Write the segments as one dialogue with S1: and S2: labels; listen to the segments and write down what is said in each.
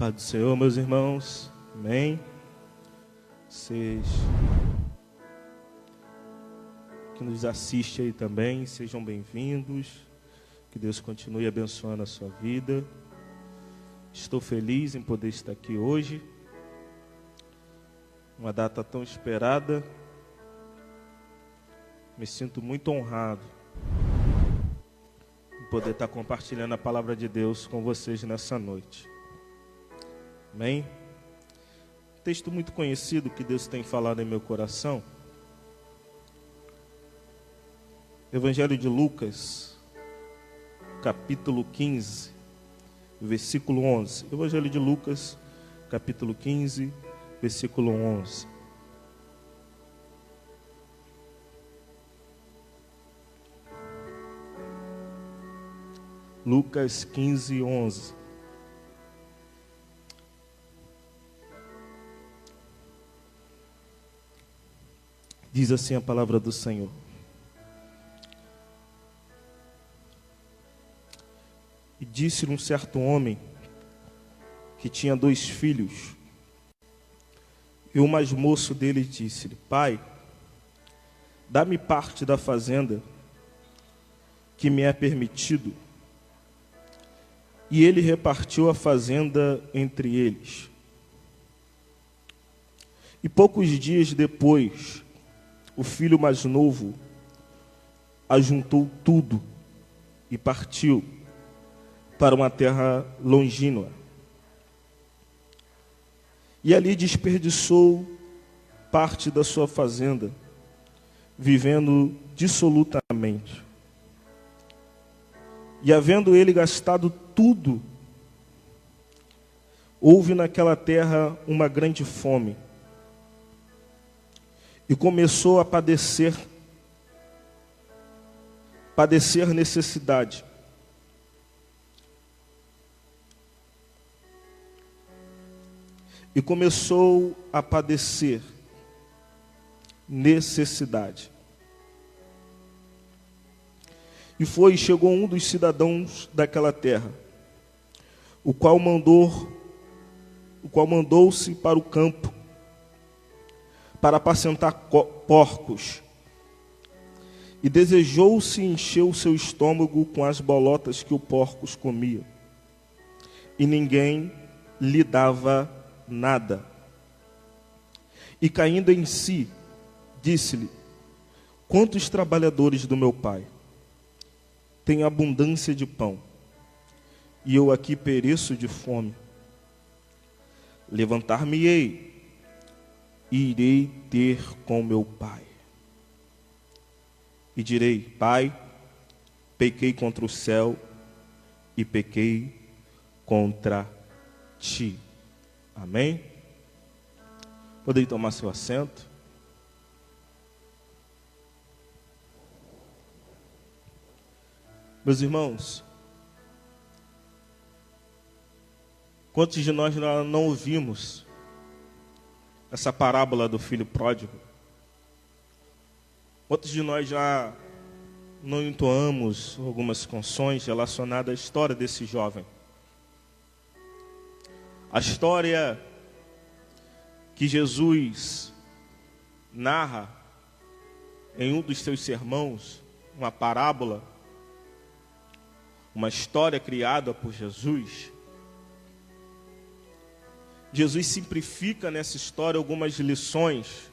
S1: Paz do Senhor, meus irmãos. Amém. Vocês que nos assistem aí também, sejam bem-vindos. Que Deus continue abençoando a sua vida. Estou feliz em poder estar aqui hoje. Uma data tão esperada. Me sinto muito honrado em poder estar compartilhando a palavra de Deus com vocês nessa noite. Amém? Texto muito conhecido que Deus tem falado em meu coração. Evangelho de Lucas, capítulo 15, versículo 11. Evangelho de Lucas, capítulo 15, versículo 11. Lucas 15, 11. Diz assim a palavra do Senhor. E disse-lhe um certo homem que tinha 2 filhos. E o mais moço dele disse-lhe: Pai, dá-me parte da fazenda que me é permitido. E ele repartiu a fazenda entre eles. E poucos dias depois, o filho mais novo ajuntou tudo e partiu para uma terra longínqua. E ali desperdiçou parte da sua fazenda, vivendo dissolutamente. E havendo ele gastado tudo, houve naquela terra uma grande fome. E começou a padecer necessidade. E começou a padecer necessidade. E chegou um dos cidadãos daquela terra, o qual mandou-se para o campo para apacentar porcos, e desejou-se encher o seu estômago com as bolotas que os porcos comiam, e ninguém lhe dava nada. E caindo em si, disse-lhe: quantos trabalhadores do meu pai têm abundância de pão, e eu aqui pereço de fome? Levantar-me-ei e irei ter com meu pai. E direi: Pai, pequei contra o céu e pequei contra ti. Amém? Podem tomar seu assento. Meus irmãos, quantos de nós não ouvimos essa parábola do filho pródigo? Quantos de nós já não entoamos algumas canções relacionadas à história desse jovem? A história que Jesus narra em um dos seus sermões, uma parábola, uma história criada por Jesus. Jesus simplifica nessa história algumas lições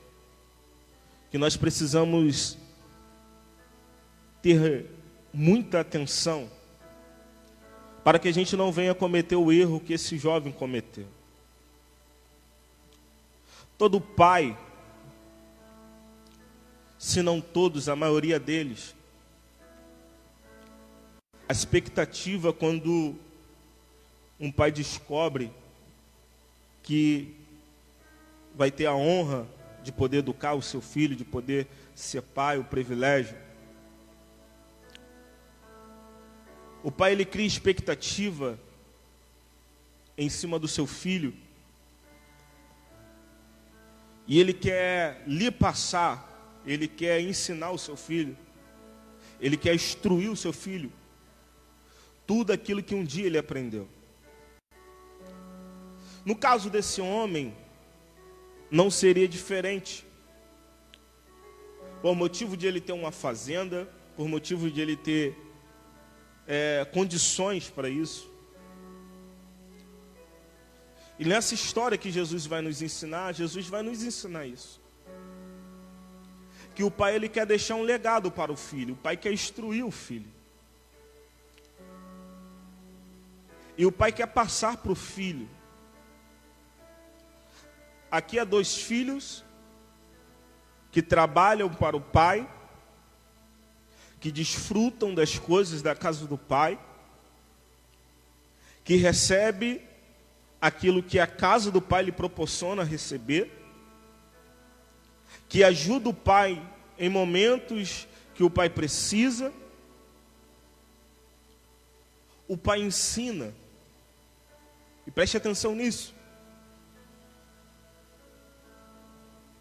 S1: que nós precisamos ter muita atenção para que a gente não venha cometer o erro que esse jovem cometeu. Todo pai, se não todos, a maioria deles, a expectativa quando um pai descobre que vai ter a honra de poder educar o seu filho, de poder ser pai, o privilégio. O pai, ele cria expectativa em cima do seu filho, e ele quer lhe passar, ele quer ensinar o seu filho, ele quer instruir o seu filho, tudo aquilo que um dia ele aprendeu. No caso desse homem, não seria diferente. Por motivo de ele ter uma fazenda, por motivo de ele ter condições para isso. E nessa história que Jesus vai nos ensinar isso. Que o pai ele quer deixar um legado para o filho, o pai quer instruir o filho. E o pai quer passar para o filho. Aqui há 2 filhos que trabalham para o pai, que desfrutam das coisas da casa do pai, que recebe aquilo que a casa do pai lhe proporciona receber, que ajuda o pai em momentos que o pai precisa. O pai ensina, e preste atenção nisso.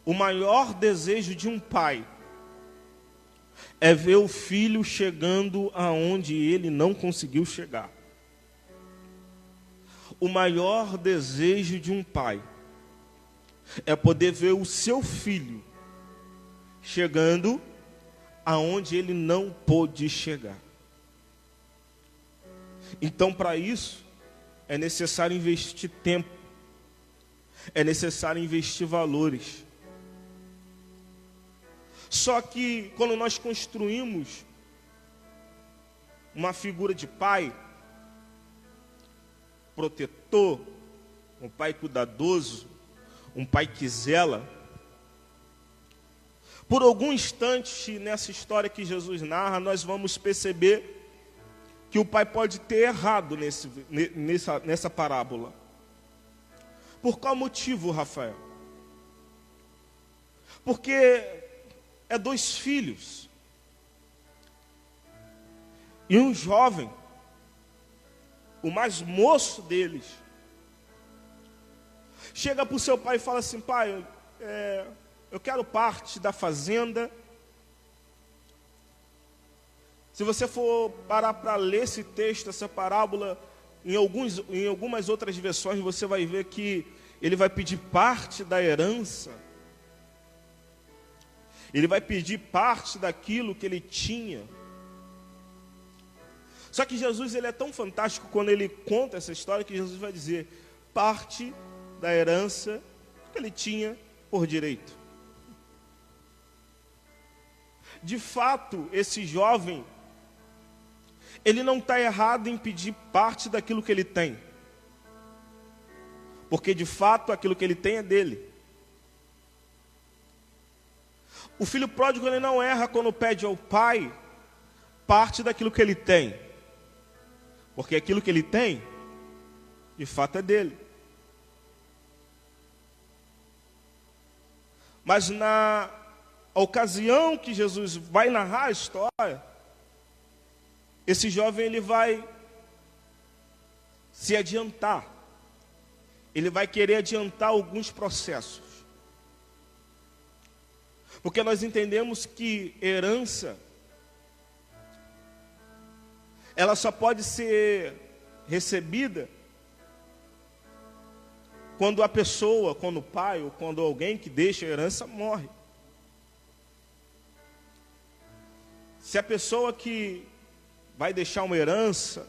S1: O maior desejo de um pai é ver o filho chegando aonde ele não conseguiu chegar. O maior desejo de um pai é poder ver o seu filho chegando aonde ele não pôde chegar. Então, para isso, é necessário investir tempo, é necessário investir valores. Só que quando nós construímos uma figura de pai protetor, um pai cuidadoso, um pai que zela, por algum instante nessa história que Jesus narra, nós vamos perceber que o pai pode ter errado nessa parábola. Por qual motivo, Rafael? Porque é 2 filhos. E um jovem, o mais moço deles, chega para o seu pai e fala assim: pai, eu quero parte da fazenda. Se você for parar para ler esse texto, essa parábola, em algumas outras versões, você vai ver que ele vai pedir parte da herança. Ele vai pedir parte daquilo que ele tinha. Só que Jesus ele é tão fantástico quando ele conta essa história, que Jesus vai dizer: parte da herança que ele tinha por direito. De fato, esse jovem, ele não está errado em pedir parte daquilo que ele tem. Porque de fato aquilo que ele tem é dele. O filho pródigo ele não erra quando pede ao pai parte daquilo que ele tem. Porque aquilo que ele tem, de fato é dele. Mas na ocasião que Jesus vai narrar a história, esse jovem ele vai se adiantar. Ele vai querer adiantar alguns processos. Porque nós entendemos que herança, ela só pode ser recebida quando a pessoa, quando o pai ou quando alguém que deixa a herança morre. Se a pessoa que vai deixar uma herança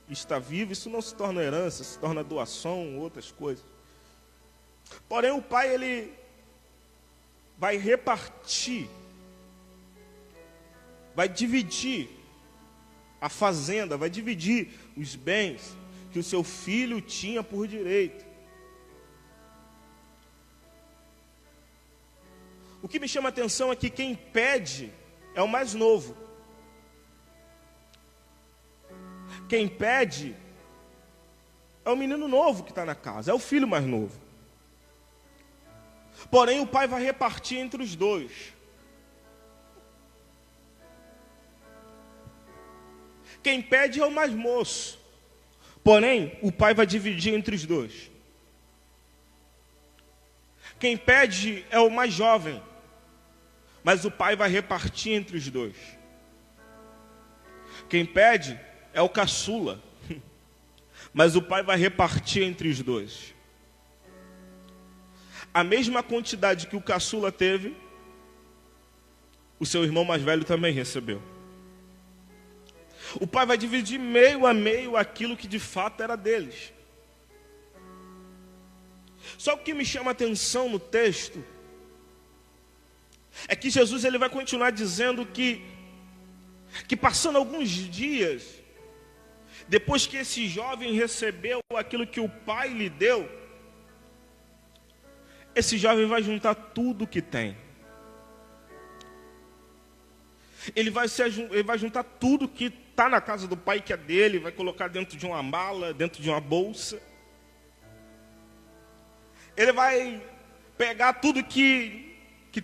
S1: está viva, isso não se torna herança, se torna doação, outras coisas. Porém, o pai ele vai repartir, vai dividir a fazenda, vai dividir os bens que o seu filho tinha por direito. O que me chama a atenção é que quem pede é o mais novo. Quem pede é o menino novo que está na casa, é o filho mais novo. Porém, o pai vai repartir entre os 2. Quem pede é o mais moço. Porém, o pai vai dividir entre os 2. Quem pede é o mais jovem. Mas o pai vai repartir entre os 2. Quem pede é o caçula. Mas o pai vai repartir entre os 2. a mesma quantidade que o caçula teve, o seu irmão mais velho também recebeu. O pai vai dividir meio a meio aquilo que de fato era deles. Só o que me chama a atenção no texto é que Jesus ele vai continuar dizendo que passando alguns dias, depois que esse jovem recebeu aquilo que o pai lhe deu, esse jovem vai juntar tudo que tem. Ele vai juntar tudo que está na casa do pai, que é dele, vai colocar dentro de uma mala, dentro de uma bolsa. Ele vai pegar tudo que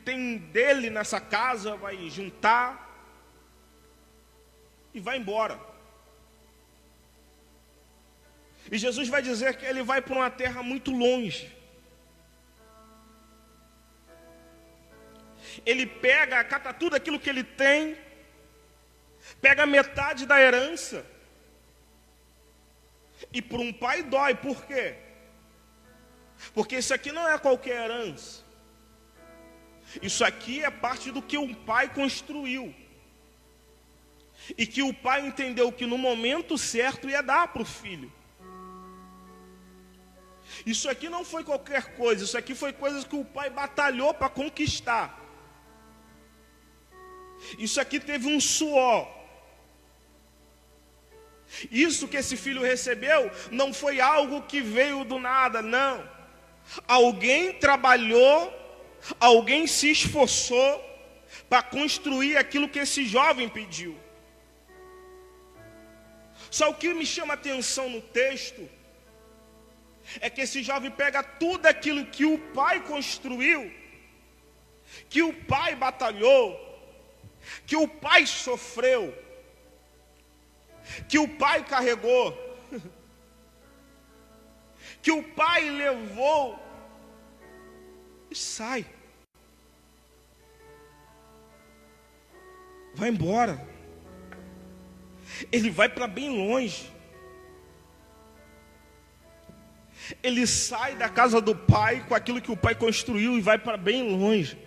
S1: tem dele nessa casa, vai juntar e vai embora. E Jesus vai dizer que ele vai para uma terra muito longe. Ele cata tudo aquilo que ele tem, pega metade da herança. E para um pai dói, por quê? Porque isso aqui não é qualquer herança. Isso aqui é parte do que um pai construiu. E que o pai entendeu que no momento certo ia dar para o filho. Isso aqui não foi qualquer coisa, isso aqui foi coisas que o pai batalhou para conquistar. Isso aqui teve um suor. Isso que esse filho recebeu não foi algo que veio do nada, não. Alguém trabalhou, alguém se esforçou para construir aquilo que esse jovem pediu. Só o que me chama a atenção no texto é que esse jovem pega tudo aquilo que o pai construiu, que o pai batalhou, que o pai sofreu, que o pai carregou, que o pai levou, e sai. Vai embora. Ele vai para bem longe. Ele sai da casa do pai com aquilo que o pai construiu e vai para bem longe.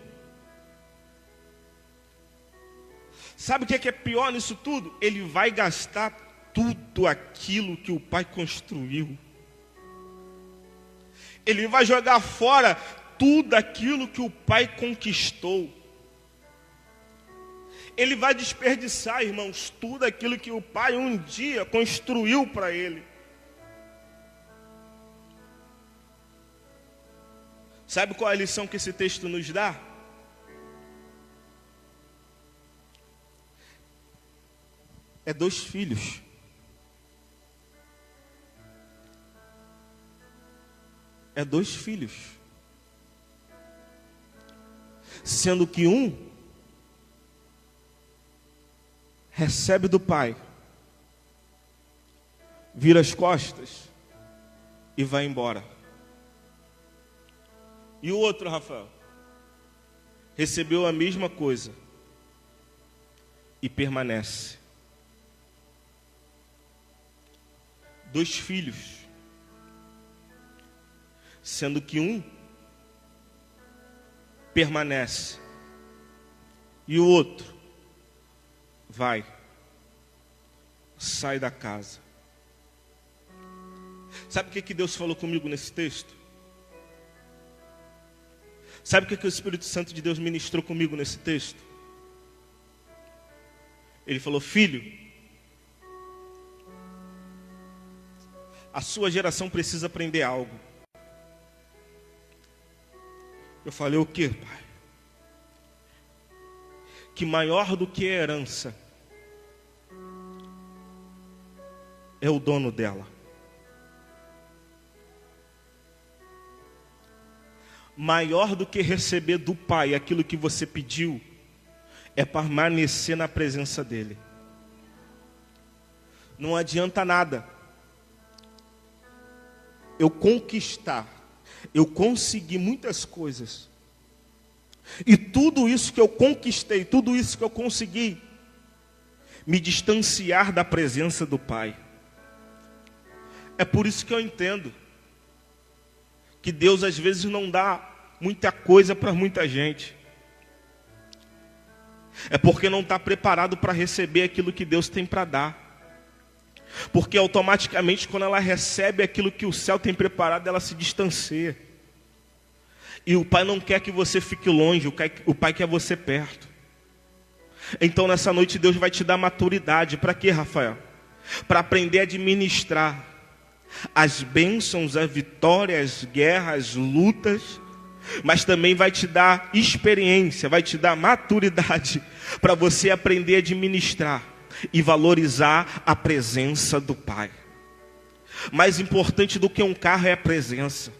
S1: Sabe o que é pior nisso tudo? Ele vai gastar tudo aquilo que o pai construiu. Ele vai jogar fora tudo aquilo que o pai conquistou. Ele vai desperdiçar, irmãos, tudo aquilo que o pai um dia construiu para ele. Sabe qual é a lição que esse texto nos dá? É 2 filhos. É 2 filhos. Sendo que um recebe do pai, vira as costas e vai embora. E o outro, Rafael, recebeu a mesma coisa e permanece. 2 filhos, sendo que um permanece e o outro sai da casa. Sabe o que Deus falou comigo nesse texto? Sabe o que o Espírito Santo de Deus ministrou comigo nesse texto? Ele falou: filho, a sua geração precisa aprender algo. Eu falei: o quê, pai? Que maior do que a herança é o dono dela. Maior do que receber do pai aquilo que você pediu é permanecer na presença dele. Não adianta nada eu conquistar, eu consegui muitas coisas, e tudo isso que eu conquistei, tudo isso que eu consegui, me distanciar da presença do Pai. É por isso que eu entendo que Deus às vezes não dá muita coisa para muita gente. É porque não está preparado para receber aquilo que Deus tem para dar. Porque automaticamente, quando ela recebe aquilo que o céu tem preparado, ela se distancia. E o Pai não quer que você fique longe, o Pai quer você perto. Então nessa noite Deus vai te dar maturidade. Para quê, Rafael? Para aprender a administrar as bênçãos, a vitória, as guerras, as lutas. Mas também vai te dar experiência, vai te dar maturidade para você aprender a administrar e valorizar a presença do Pai. Mais importante do que um carro é a presença.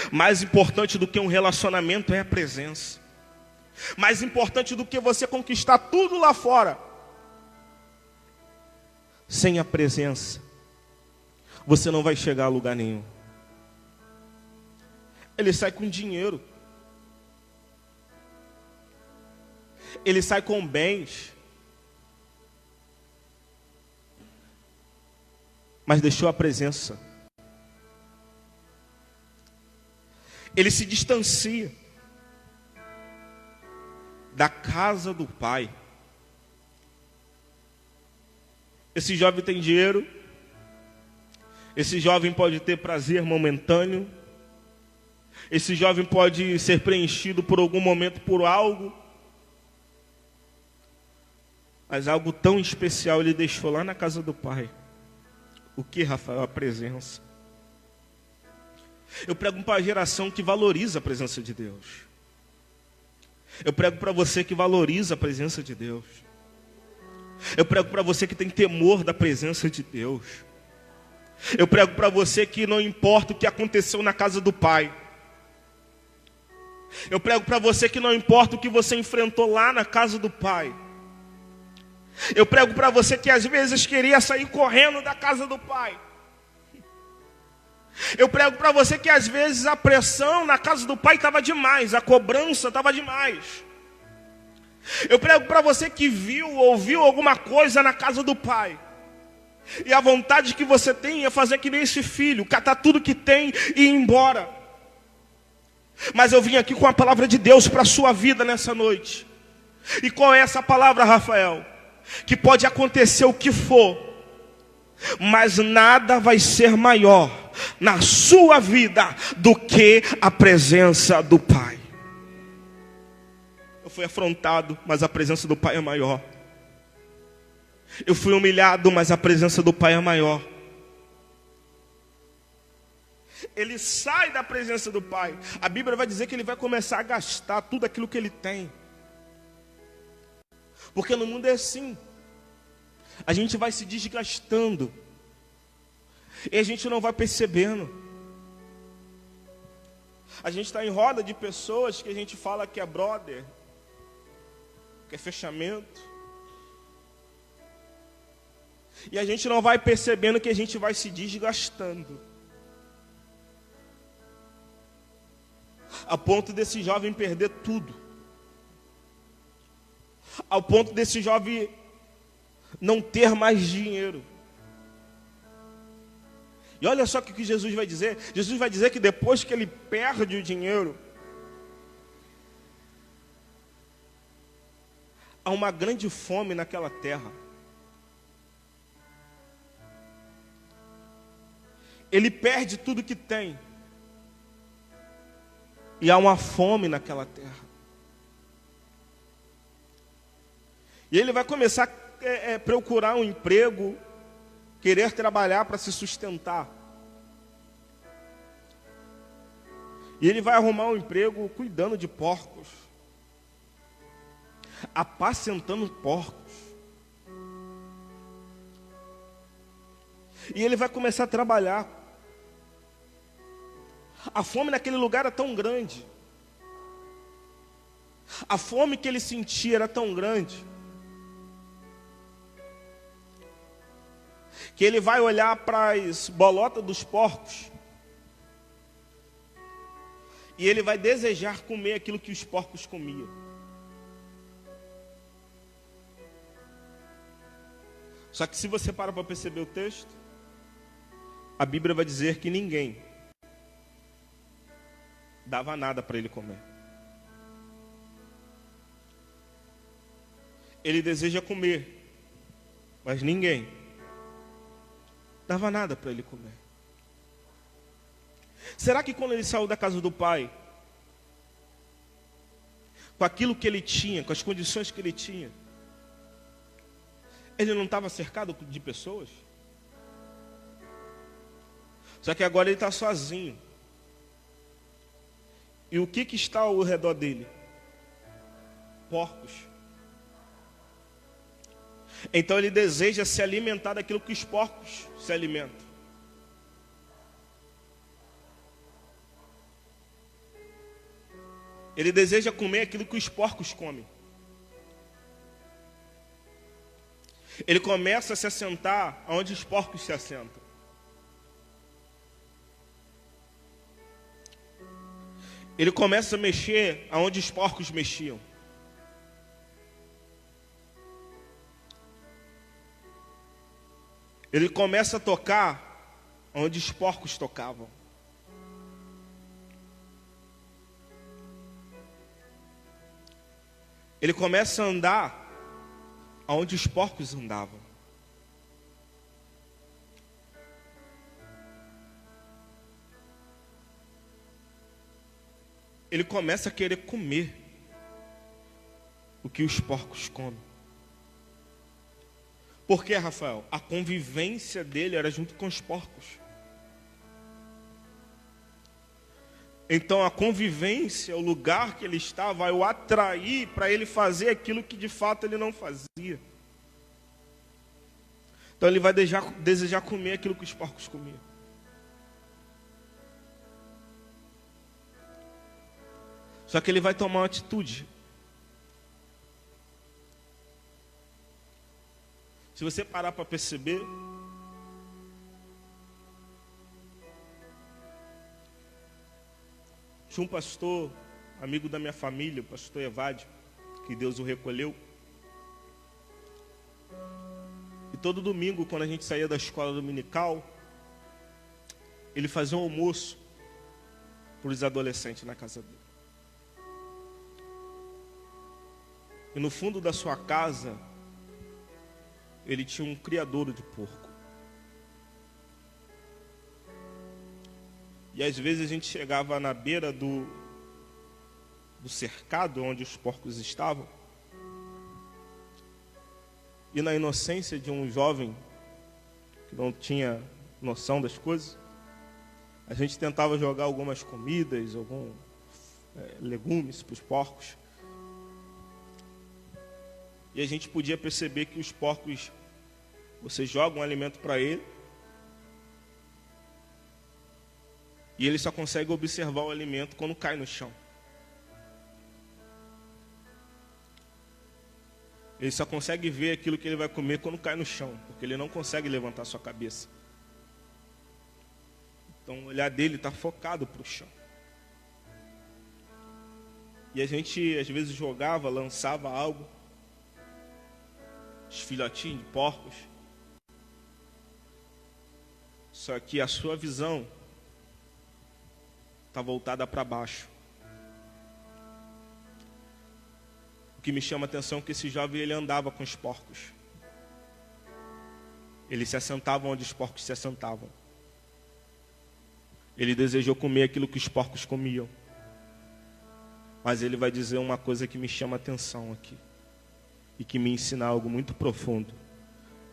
S1: Mais importante do que um relacionamento é a presença. Mais importante do que você conquistar tudo lá fora, sem a presença, você não vai chegar a lugar nenhum. Ele sai com dinheiro. Ele sai com bens. Mas deixou a presença. Ele se distancia da casa do Pai. Esse jovem tem dinheiro. Esse jovem pode ter prazer momentâneo. Esse jovem pode ser preenchido por algum momento por algo. Mas algo tão especial ele deixou lá na casa do Pai. O que, Rafael? A presença. Eu prego para a geração que valoriza a presença de Deus. Eu prego para você que valoriza a presença de Deus. Eu prego para você que tem temor da presença de Deus. Eu prego para você que não importa o que aconteceu na casa do Pai. Eu prego para você que não importa o que você enfrentou lá na casa do Pai. Eu prego para você que às vezes queria sair correndo da casa do Pai. Eu prego para você que às vezes a pressão na casa do Pai estava demais, a cobrança estava demais. Eu prego para você que ouviu alguma coisa na casa do Pai. E a vontade que você tem é fazer que nem esse filho, catar tudo que tem e ir embora. Mas eu vim aqui com a palavra de Deus para a sua vida nessa noite. E qual é essa palavra, Rafael? Que pode acontecer o que for, mas nada vai ser maior na sua vida do que a presença do Pai. Eu fui afrontado, mas a presença do Pai é maior. Eu fui humilhado, mas a presença do Pai é maior. Ele sai da presença do Pai. A Bíblia vai dizer que ele vai começar a gastar tudo aquilo que ele tem. Porque no mundo é assim. A gente vai se desgastando. E a gente não vai percebendo. A gente está em roda de pessoas que a gente fala que é brother, que é fechamento. E a gente não vai percebendo que a gente vai se desgastando. A ponto desse jovem perder tudo. Ao ponto desse jovem não ter mais dinheiro. E olha só o que Jesus vai dizer. Jesus vai dizer que depois que ele perde o dinheiro, há uma grande fome naquela terra. Ele perde tudo que tem. E há uma fome naquela terra. E ele vai começar a procurar um emprego, querer trabalhar para se sustentar. E ele vai arrumar um emprego cuidando de porcos, apacentando porcos. E ele vai começar a trabalhar. A fome naquele lugar era tão grande. A fome que ele sentia era tão grande, que ele vai olhar para as bolotas dos porcos e ele vai desejar comer aquilo que os porcos comiam. Só que se você para perceber o texto, a Bíblia vai dizer que ninguém dava nada para ele comer. Ele deseja comer, mas ninguém dava nada para ele comer. Será que quando ele saiu da casa do pai, com aquilo que ele tinha, com as condições que ele tinha, ele não estava cercado de pessoas? Só que agora ele está sozinho. E o que está ao redor dele? Porcos. Então ele deseja se alimentar daquilo que os porcos se alimentam. Ele deseja comer aquilo que os porcos comem. Ele começa a se assentar onde os porcos se assentam. Ele começa a mexer aonde os porcos mexiam. Ele começa a tocar onde os porcos tocavam. Ele começa a andar aonde os porcos andavam. Ele começa a querer comer o que os porcos comem. Por quê, Rafael? A convivência dele era junto com os porcos. Então a convivência, o lugar que ele está, vai o atrair para ele fazer aquilo que de fato ele não fazia. Então ele vai desejar comer aquilo que os porcos comiam. Só que ele vai tomar uma atitude. Se você parar para perceber, tinha um pastor, amigo da minha família, o pastor Evádio, que Deus o recolheu. E todo domingo, quando a gente saía da escola dominical, ele fazia um almoço para os adolescentes na casa dele. E no fundo da sua casa, ele tinha um criadouro de porco. E às vezes a gente chegava na beira do cercado onde os porcos estavam. E na inocência de um jovem que não tinha noção das coisas, a gente tentava jogar algumas comidas, alguns legumes para os porcos. E a gente podia perceber que os porcos, você joga um alimento para ele, e ele só consegue observar o alimento quando cai no chão. Ele só consegue ver aquilo que ele vai comer quando cai no chão, porque ele não consegue levantar sua cabeça. Então o olhar dele está focado para o chão. E a gente às vezes jogava, lançava algo, os filhotinhos de porcos. Só que a sua visão está voltada para baixo. O que me chama a atenção é que esse jovem, ele andava com os porcos. Ele se assentava onde os porcos se assentavam. Ele desejou comer aquilo que os porcos comiam. Mas ele vai dizer uma coisa que me chama a atenção aqui. E que me ensina algo muito profundo.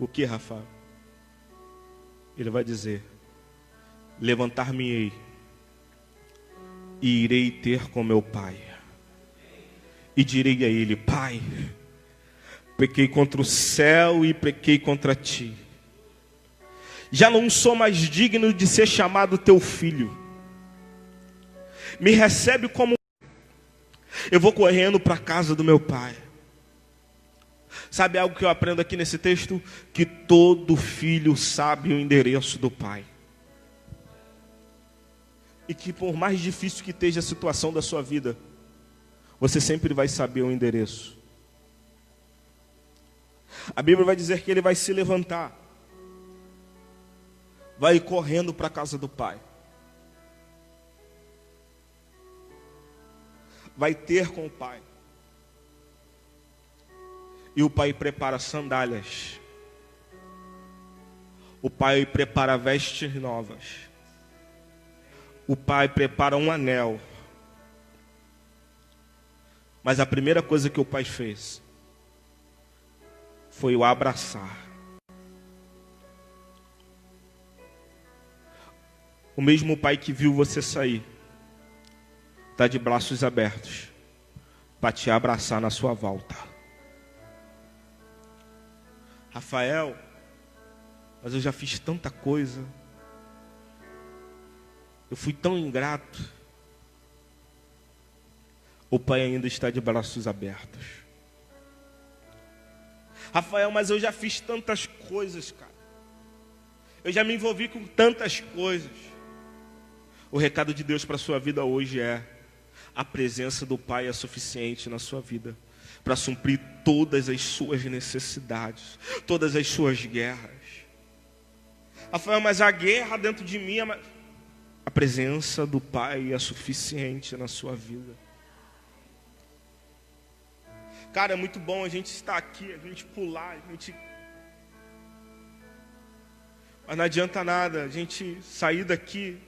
S1: O que, Rafael? Ele vai dizer: levantar-me-ei e irei ter com meu pai. E direi a ele: Pai, pequei contra o céu e pequei contra ti. Já não sou mais digno de ser chamado teu filho. Me recebe como... Eu vou correndo para a casa do meu pai. Sabe algo que eu aprendo aqui nesse texto? Que todo filho sabe o endereço do pai. E que por mais difícil que esteja a situação da sua vida, você sempre vai saber o endereço. A Bíblia vai dizer que ele vai se levantar, vai ir correndo para a casa do pai. vai ter com o pai. E o pai prepara sandálias. O pai prepara vestes novas. O pai prepara um anel. Mas a primeira coisa que o pai fez foi o abraçar. O mesmo pai que viu você sair está de braços abertos para te abraçar na sua volta. Rafael, mas eu já fiz tanta coisa. Eu fui tão ingrato. O pai ainda está de braços abertos. Rafael, mas eu já fiz tantas coisas, cara. Eu já me envolvi com tantas coisas. O recado de Deus para a sua vida hoje é: a presença do Pai é suficiente na sua vida para suprir todas as suas necessidades, todas as suas guerras. Rafael, mas a guerra dentro de mim a presença do Pai é suficiente na sua vida. Cara, é muito bom a gente estar aqui, a gente pular, mas não adianta nada a gente sair daqui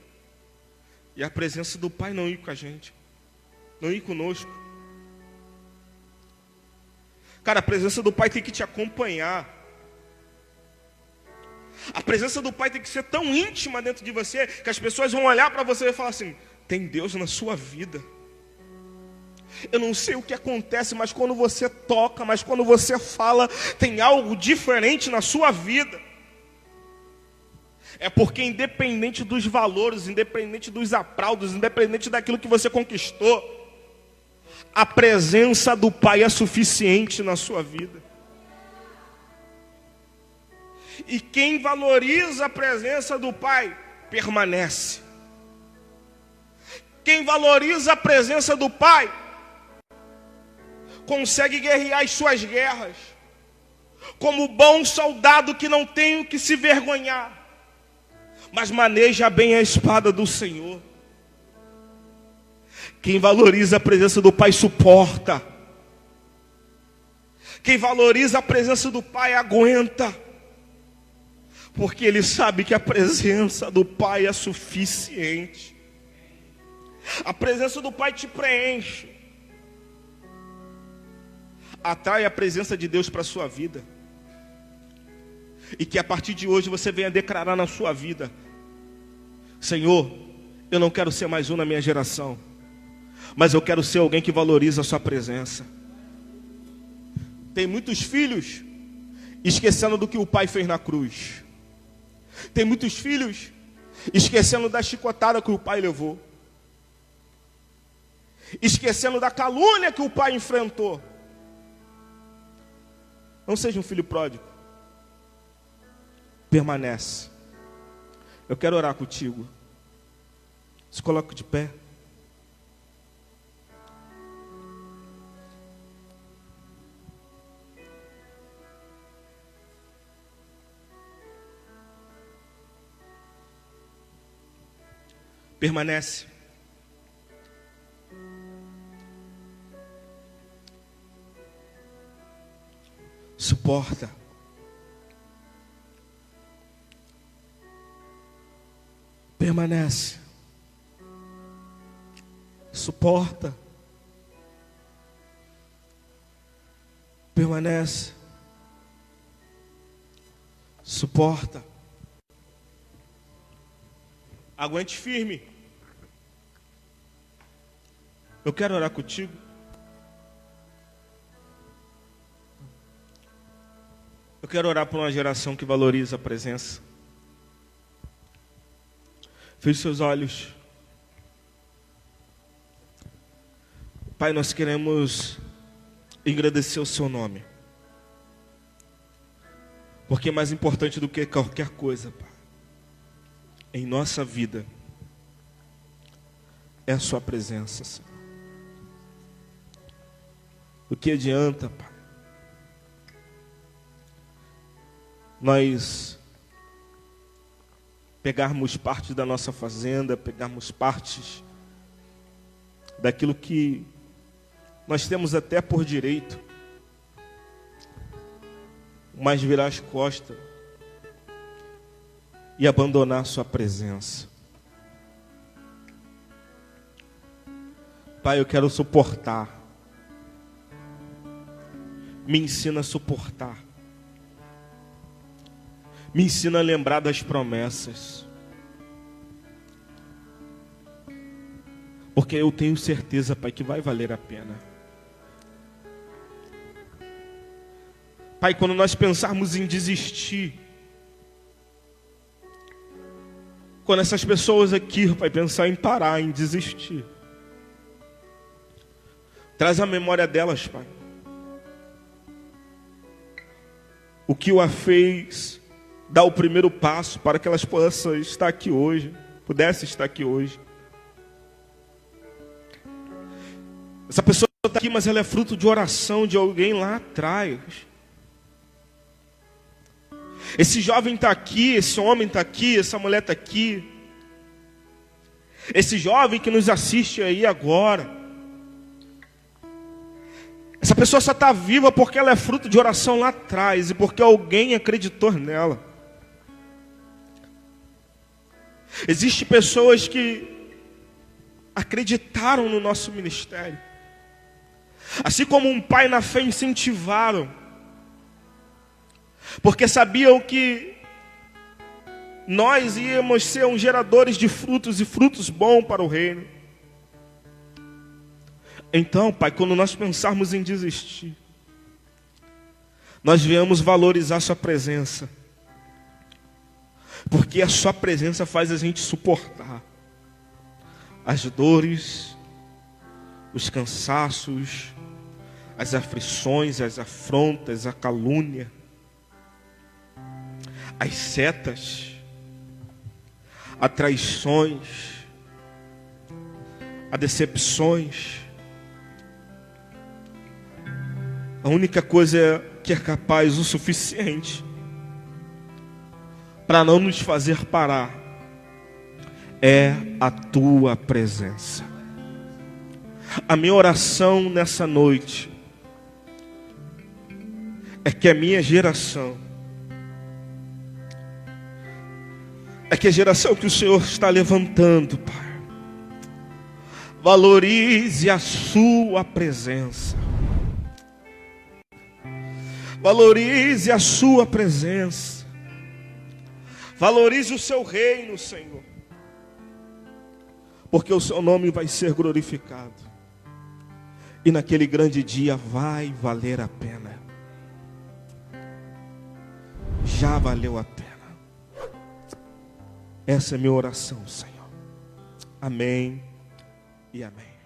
S1: e a presença do Pai não ir com a gente, não ir conosco. Cara, a presença do Pai tem que te acompanhar. A presença do Pai tem que ser tão íntima dentro de você que as pessoas vão olhar para você e falar assim: tem Deus na sua vida. Eu não sei o que acontece, mas quando você toca, mas quando você fala, tem algo diferente na sua vida. É porque independente dos valores, independente dos aplausos, independente daquilo que você conquistou, a presença do Pai é suficiente na sua vida. E quem valoriza a presença do Pai, permanece. Quem valoriza a presença do Pai, consegue guerrear as suas guerras, como bom soldado que não tem o que se vergonhar, mas maneja bem a espada do Senhor. Quem valoriza a presença do Pai suporta. Quem valoriza a presença do Pai aguenta, porque ele sabe que a presença do Pai é suficiente. A presença do Pai te preenche. Atrai a presença de Deus para a sua vida. E que a partir de hoje você venha declarar na sua vida: Senhor, eu não quero ser mais um na minha geração, mas eu quero ser alguém que valoriza a sua presença. Tem muitos filhos esquecendo do que o pai fez na cruz. Tem muitos filhos esquecendo da chicotada que o pai levou, esquecendo da calúnia que o pai enfrentou. Não seja um filho pródigo. Permanece. Eu quero orar contigo. Se coloca de pé. Permanece. Suporta. Permanece. Suporta. Permanece. Suporta. Aguente firme. Eu quero orar contigo. Eu quero orar por uma geração que valoriza a presença. Feche seus olhos. Pai, nós queremos agradecer o seu nome, porque mais importante do que qualquer coisa, Pai, em nossa vida é a sua presença, Senhor. O que adianta, Pai, nós pegarmos parte da nossa fazenda, pegarmos partes daquilo que nós temos até por direito, mas virar as costas e abandonar a sua presença. Pai, eu quero suportar. Me ensina a suportar. Me ensina a lembrar das promessas. Porque eu tenho certeza, Pai, que vai valer a pena. Pai, quando nós pensarmos em desistir, quando essas pessoas aqui, Pai, pensar em parar, em desistir, traz a memória delas, Pai. O que o fez dar o primeiro passo para que elas possam estar aqui hoje, pudessem estar aqui hoje. Essa pessoa está aqui, mas ela é fruto de oração de alguém lá atrás. Esse jovem está aqui, esse homem está aqui, essa mulher está aqui. Esse jovem que nos assiste aí agora. Essa pessoa só está viva porque ela é fruto de oração lá atrás e porque alguém acreditou nela. Existem pessoas que acreditaram no nosso ministério. Assim como um pai na fé incentivaram. Porque sabiam que nós íamos ser uns geradores de frutos e frutos bons para o reino. Então, Pai, quando nós pensarmos em desistir, nós viemos valorizar a sua presença. Porque a sua presença faz a gente suportar as dores, os cansaços, as aflições, as afrontas, a calúnia, as setas, as traições, as decepções. A única coisa que é capaz o suficiente para não nos fazer parar é a tua presença. A minha oração nessa noite é que a minha geração, é que a geração que o Senhor está levantando, Pai, valorize a sua presença. Valorize a sua presença. Valorize o seu reino, Senhor. Porque o seu nome vai ser glorificado. E naquele grande dia vai valer a pena. Já valeu a pena. Essa é a minha oração, Senhor. Amém e amém.